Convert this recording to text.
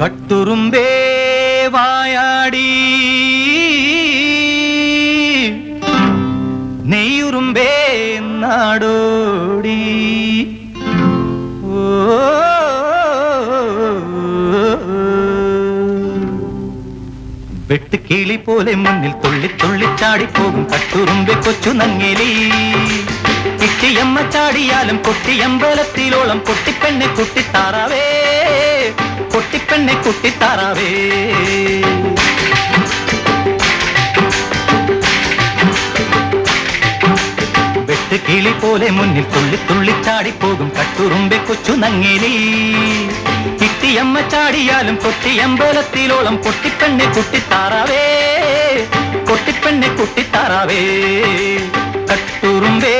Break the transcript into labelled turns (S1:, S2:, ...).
S1: കട്ടുറുമ്പേ വായാടി നെയ്യുറുമ്പേ നാടോടി വെട്ടുകിളി പോലെ മുന്നിൽ തുള്ളി തുള്ളിച്ചാടിപ്പോകും കട്ടുറുമ്പെ കൊച്ചു നങ്ങേലി കിട്ടിയമ്മ ചാടിയാലും കൊട്ടിയമ്പലത്തിലോളം കൊട്ടിപ്പെണ്ണെ കുട്ടിത്താറാവേ കൊട്ടിപ്പെണ്ണെ കുട്ടിത്താറാവേ വെട്ടുകിളി പോലെ മുന്നിൽ തുള്ളി തുള്ളിച്ചാടിപ്പോകും കട്ടുറുമ്പെ കൊച്ചു നങ്ങേലി കിട്ടിയമ്മ ചാടിയാലും കൊട്ടിയമ്പലത്തിലോളം കൊട്ടിപ്പെണ്ണെ കുട്ടിത്താറാവേ കൊട്ടിപ്പെണ്ണെ കുട്ടിത്താറാവേ കട്ടുറുമ്പേ